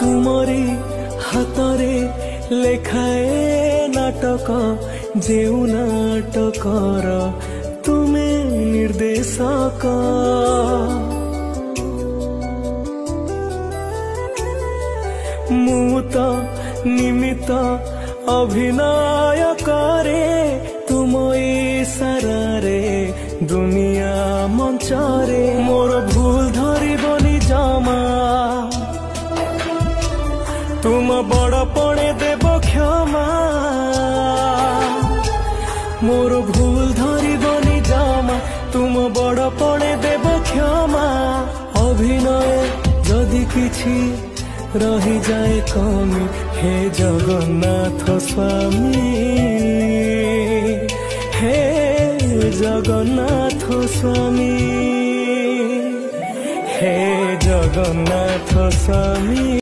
तुमरी हातरे लेखाए नाटक जेउ नाटकर तुमे निर्देशक मुत निमित्त अभिनय करे तुम इशारारे दुनिया मंचरे मोर भूल धरबनी जमा तुम बड़ पणे देव क्षमा मोर भूल धरबनी जमा तुम बड़ पणे देव क्षमा अभिनय जदि किछि रही जाए कमी हे जगन्नाथ स्वामी हे जगन्नाथ स्वामी हे जगन्नाथ स्वामी।